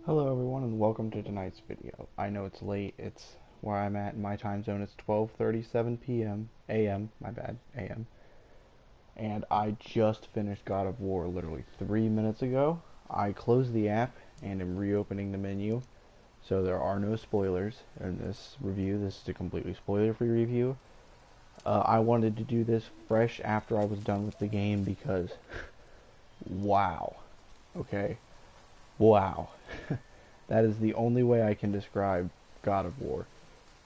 Hello everyone and welcome to tonight's video. I know it's late, it's where I'm at in my time zone. It's 12:37 p.m. a.m. my bad, a.m. And I just finished God of War literally 3 minutes ago. I closed the app and am reopening the menu, so there are no spoilers in this review. This is a completely spoiler-free review. I wanted to do this fresh after I was done with the game because wow. Okay. Wow. That is the only way I can describe God of War.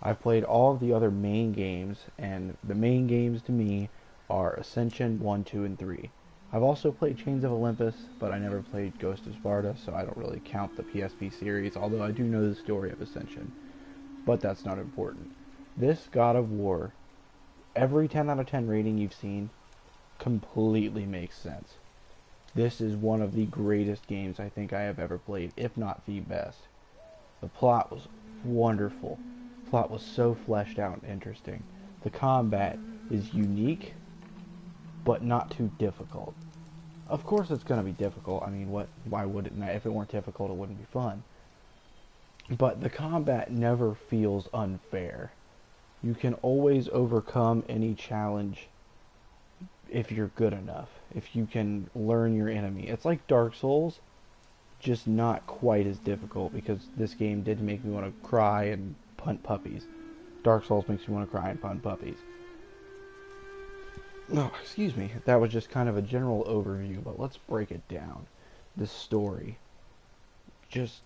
I've played all of the other main games, and the main games to me are Ascension 1, 2, and 3. I've also played Chains of Olympus, but I never played Ghost of Sparta, so I don't really count the PSP series, although I do know the story of Ascension. But that's not important. This God of War, every 10 out of 10 rating you've seen, completely makes sense. This is one of the greatest games I think I have ever played, if not the best. The plot was wonderful. The plot was so fleshed out and interesting. The combat is unique, but not too difficult. Of course it's going to be difficult. I mean, why would it not? If it weren't difficult, it wouldn't be fun. But the combat never feels unfair. You can always overcome any challenge if you're good enough. If you can learn your enemy. It's like Dark Souls, just not quite as difficult because this game did make me want to cry and punt puppies. Dark Souls makes me want to cry and punt puppies. No, excuse me. That was just kind of a general overview, but let's break it down. This story. Just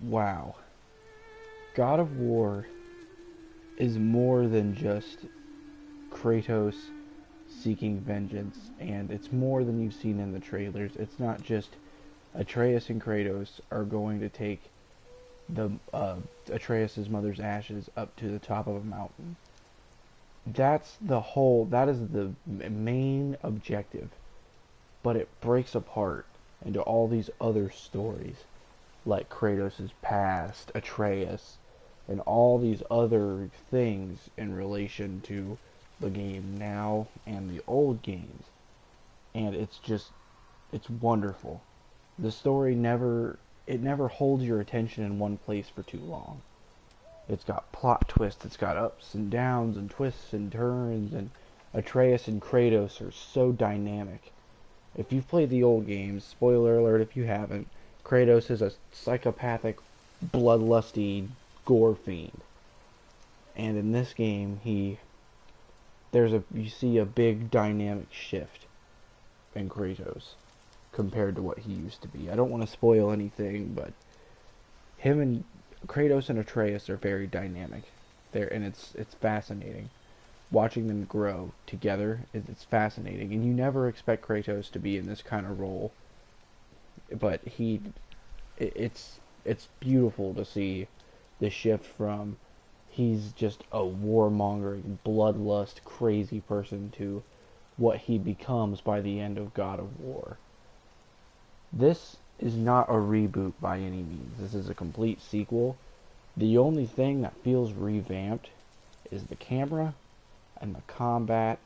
wow. God of War is more than just Kratos seeking vengeance, and it's more than you've seen in the trailers. It's not just Atreus and Kratos are going to take the Atreus' mother's ashes up to the top of a mountain. That is the main objective, but it breaks apart into all these other stories, like Kratos' past, Atreus, and all these other things in relation to the game now and the old games. And it's wonderful. The story never holds your attention in one place for too long. It's got plot twists, it's got ups and downs and twists and turns, and Atreus and Kratos are so dynamic. If you've played the old games, spoiler alert if you haven't, Kratos is a psychopathic, bloodlusty gore fiend. And in this game, you see a big dynamic shift in Kratos compared to what he used to be. I don't want to spoil anything, but him and Kratos and Atreus are very dynamic. It's fascinating. Watching them grow together, it's fascinating. And you never expect Kratos to be in this kind of role, but it's beautiful to see the shift from he's just a warmongering, bloodlust, crazy person to what he becomes by the end of God of War. This is not a reboot by any means. This is a complete sequel. The only thing that feels revamped is the camera and the combat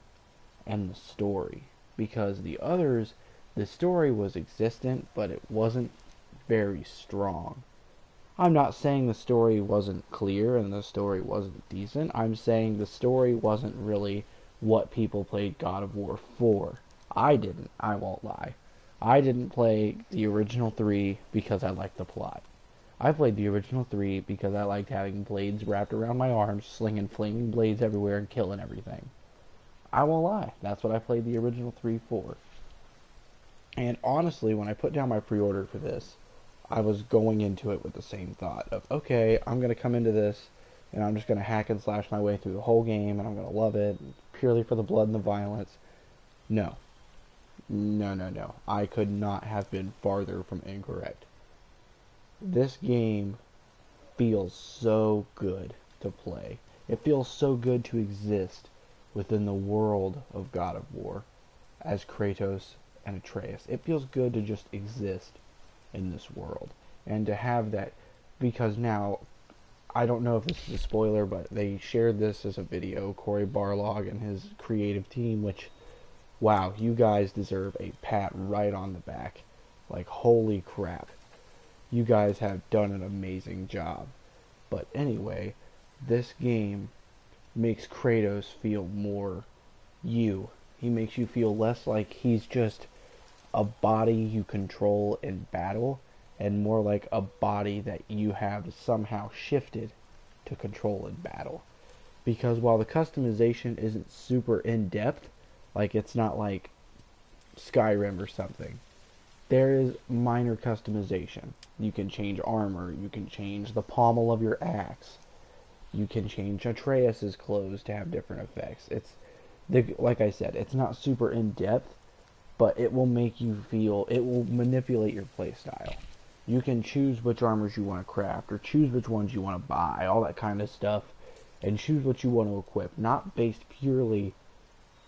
and the story. Because the story was existent, but it wasn't very strong. I'm not saying the story wasn't clear and the story wasn't decent. I'm saying the story wasn't really what people played God of War for. I didn't. I won't lie. I didn't play the original 3 because I liked the plot. I played the original 3 because I liked having blades wrapped around my arms, slinging flaming blades everywhere and killing everything. I won't lie. That's what I played the original 3 for. And honestly, when I put down my pre-order for this, I was going into it with the same thought of, okay, I'm going to come into this and I'm just going to hack and slash my way through the whole game and I'm going to love it purely for the blood and the violence. No. No, no, no. I could not have been farther from incorrect. This game feels so good to play. It feels so good to exist within the world of God of War as Kratos and Atreus. It feels good to just exist in this world and to have that, because now I don't know if this is a spoiler, but they shared this as a video, Cory Barlog and his creative team, which wow, you guys deserve a pat right on the back. Like, holy crap. You guys have done an amazing job. But anyway, this game makes Kratos feel more you. He makes you feel less like he's just a body you control in battle and more like a body that you have somehow shifted to control in battle. Because while the customization isn't super in depth, like it's not like Skyrim or something, there is minor customization. You can change armor, you can change the pommel of your axe, you can change Atreus's clothes to have different effects. Like I said, it's not super in depth, but it will make you feel, it will manipulate your playstyle. You can choose which armors you want to craft, or choose which ones you want to buy, all that kind of stuff, and choose what you want to equip, not based purely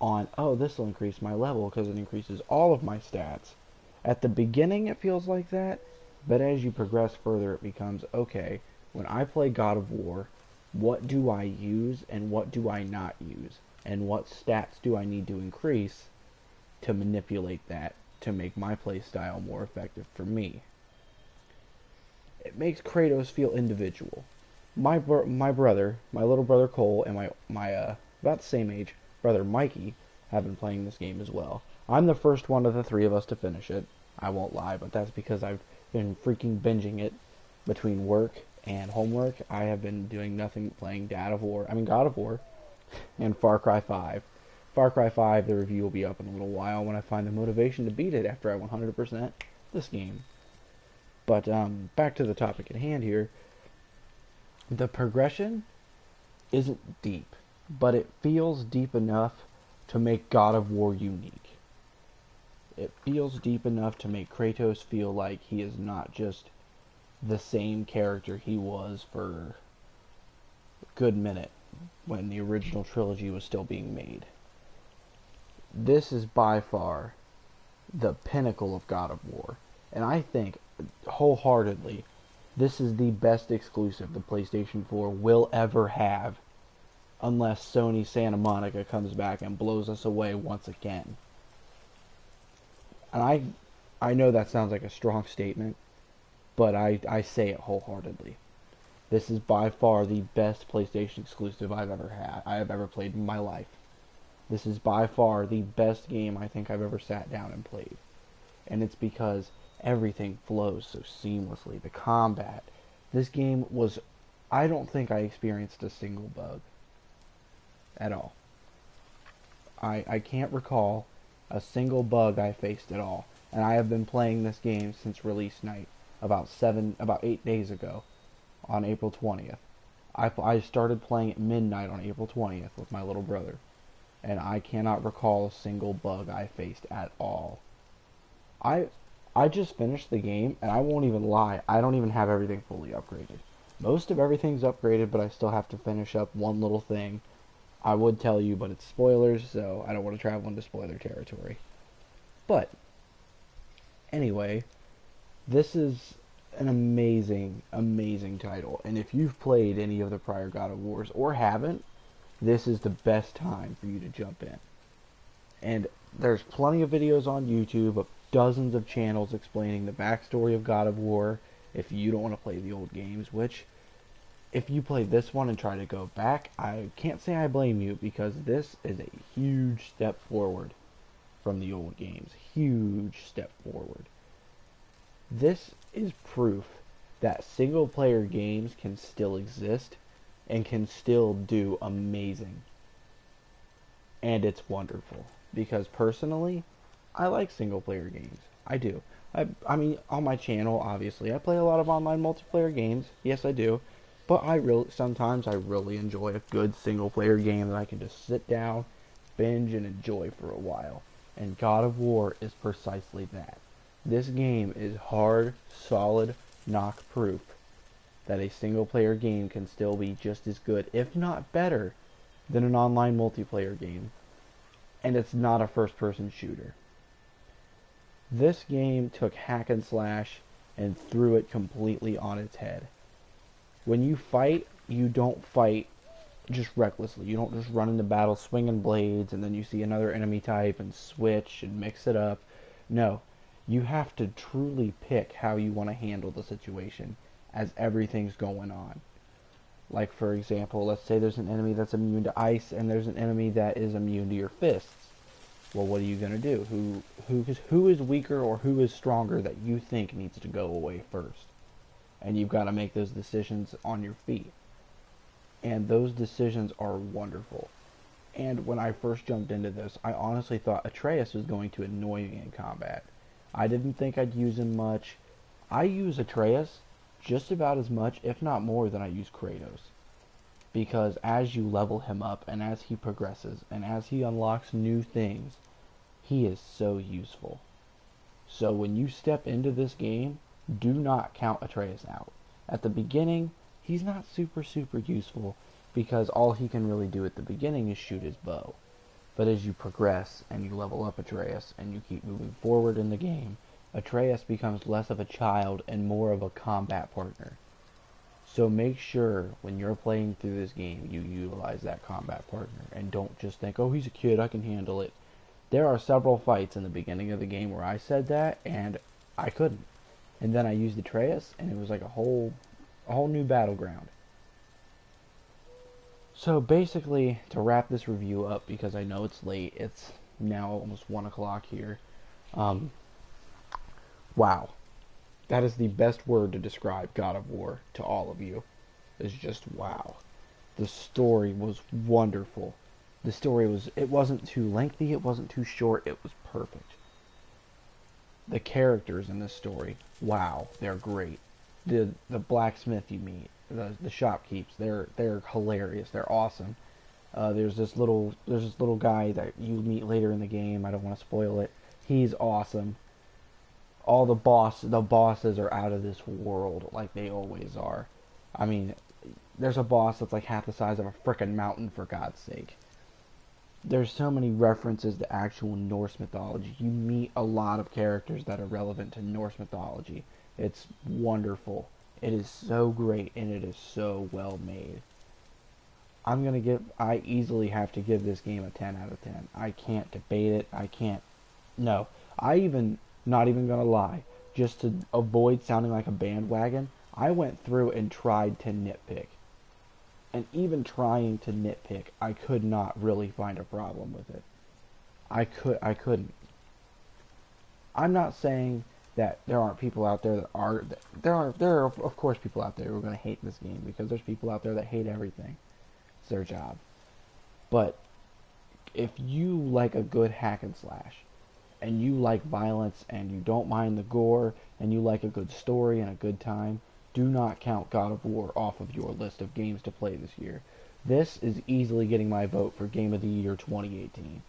on, oh, this will increase my level because it increases all of my stats. At the beginning, it feels like that, but as you progress further, it becomes, okay, when I play God of War, what do I use and what do I not use? And what stats do I need to increase to manipulate that to make my playstyle more effective for me? It makes Kratos feel individual. My brother, my little brother Cole, and my about the same age brother Mikey have been playing this game as well. I'm the first one of the three of us to finish it. I won't lie, but that's because I've been freaking binging it between work and homework. I have been doing nothing but playing God of War, and Far Cry 5. Far Cry 5, the review will be up in a little while when I find the motivation to beat it after I 100% this game. But back to the topic at hand here. The progression isn't deep, but it feels deep enough to make God of War unique. It feels deep enough to make Kratos feel like he is not just the same character he was for a good minute when the original trilogy was still being made. This is by far the pinnacle of God of War, and I think wholeheartedly this is the best exclusive the PlayStation 4 will ever have, unless Sony Santa Monica comes back and blows us away once again. And I know that sounds like a strong statement, but I say it wholeheartedly. This is by far the best PlayStation exclusive I have ever played in my life. This is by far the best game I think I've ever sat down and played. And it's because everything flows so seamlessly. The combat. This game was... I don't think I experienced a single bug. At all. I can't recall a single bug I faced at all. And I have been playing this game since release night. About 8 days ago. On April 20th. I started playing at midnight on April 20th with my little brother. And I cannot recall a single bug I faced at all. I just finished the game, and I won't even lie, I don't even have everything fully upgraded. Most of everything's upgraded, but I still have to finish up one little thing. I would tell you, but it's spoilers, so I don't want to travel into spoiler territory. But, anyway, this is an amazing, amazing title. And if you've played any of the prior God of Wars, or haven't, this is the best time for you to jump in. And there's plenty of videos on YouTube of dozens of channels explaining the backstory of God of War if you don't want to play the old games, which, if you play this one and try to go back, I can't say I blame you, because this is a huge step forward from the old games. Huge step forward. This is proof that single player games can still exist and can still do amazing. And it's wonderful. Because personally, I like single player games. I do. I mean, on my channel, obviously, I play a lot of online multiplayer games. Yes, I do. But sometimes I really enjoy a good single player game that I can just sit down, binge, and enjoy for a while. And God of War is precisely that. This game is hard, solid, knock proof that a single player game can still be just as good, if not better, than an online multiplayer game. And it's not a first-person shooter. This game took hack and slash and threw it completely on its head. When you fight, you don't fight just recklessly. You don't just run into battle swinging blades and then you see another enemy type and switch and mix it up. No, You have to truly pick how you want to handle the situation as everything's going on. Like, for example, let's say there's an enemy that's immune to ice and there's an enemy that is immune to your fists. Well, what are you going to do? Who is weaker or who is stronger that you think needs to go away first? And you've got to make those decisions on your feet. And those decisions are wonderful. And when I first jumped into this, I honestly thought Atreus was going to annoy me in combat. I didn't think I'd use him much. I use Atreus just about as much, if not more, than I use Kratos. Because as you level him up, and as he progresses, and as he unlocks new things, he is so useful. So when you step into this game, do not count Atreus out. At the beginning, he's not super useful, because all he can really do at the beginning is shoot his bow. But as you progress, and you level up Atreus, and you keep moving forward in the game, Atreus becomes less of a child and more of a combat partner. So make sure when you're playing through this game, you utilize that combat partner, and don't just think, oh, he's a kid, I can handle it. There are several fights in the beginning of the game where I said that, and I couldn't. And then I used Atreus, and it was like a whole new battleground. So basically, to wrap this review up, because I know it's late, it's now almost 1 o'clock here. Wow. That is the best word to describe God of War to all of you. It's just wow. The story was wonderful. The story it wasn't too lengthy, it wasn't too short, it was perfect. The characters in this story, wow, they're great. The blacksmith you meet, the shopkeepers, they're hilarious, they're awesome. There's this little guy that you meet later in the game, I don't want to spoil it. He's awesome. All the bosses are out of this world, like they always are. I mean, there's a boss that's like half the size of a frickin' mountain, for God's sake. There's so many references to actual Norse mythology. You meet a lot of characters that are relevant to Norse mythology. It's wonderful. It is so great, and it is so well made. I easily have to give this game a 10 out of 10. I can't debate it. No. Not even gonna lie, just to avoid sounding like a bandwagon, I went through and tried to nitpick. And even trying to nitpick, I could not really find a problem with it. I couldn't. I'm not saying that there aren't people out there that are. There are of course people out there who are going to hate this game, because there's people out there that hate everything. It's their job. But if you like a good hack and slash, and you like violence, and you don't mind the gore, and you like a good story and a good time, do not count God of War off of your list of games to play this year. This is easily getting my vote for Game of the Year 2018.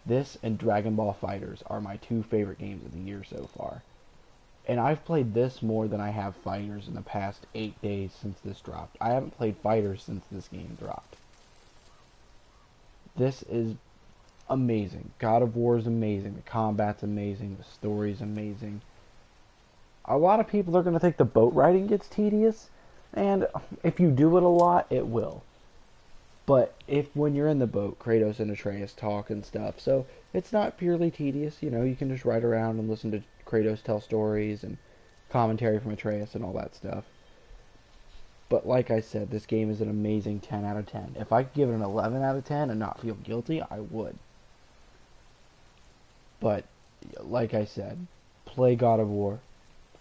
This and Dragon Ball FighterZ are my two favorite games of the year so far. And I've played this more than I have FighterZ in the past 8 days since this dropped. I haven't played FighterZ since this game dropped. This is amazing. God of War is amazing. The combat's amazing. The story's amazing. A lot of people are going to think the boat riding gets tedious, and if you do it a lot, it will. But when you're in the boat, Kratos and Atreus talk and stuff, so it's not purely tedious. You can just ride around and listen to Kratos tell stories and commentary from Atreus and all that stuff. But like I said, this game is an amazing 10 out of 10. If I could give it an 11 out of 10 and not feel guilty, I would. But like I said, play God of War.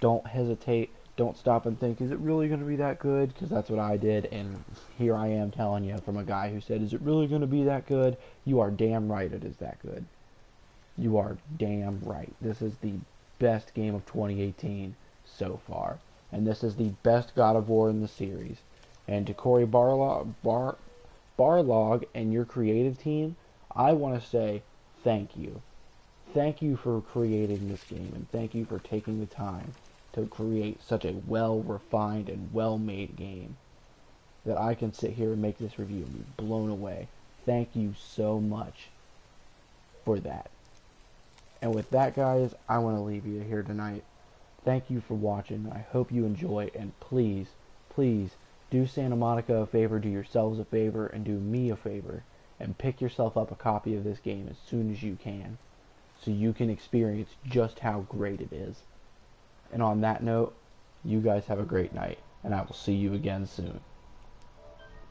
Don't hesitate. Don't stop and think, is it really going to be that good? Because that's what I did, and here I am telling you from a guy who said, is it really going to be that good? You are damn right it is that good. You are damn right. This is the best game of 2018 so far. And this is the best God of War in the series. And to Cory Barlog and your creative team, I want to say thank you. Thank you for creating this game, and thank you for taking the time to create such a well-refined and well-made game that I can sit here and make this review and be blown away. Thank you so much for that. And with that, guys, I want to leave you here tonight. Thank you for watching. I hope you enjoy, and please, please, do Santa Monica a favor, do yourselves a favor, and do me a favor, and pick yourself up a copy of this game as soon as you can. so you can experience just how great it is. And on that note, you guys have a great night, and I will see you again soon.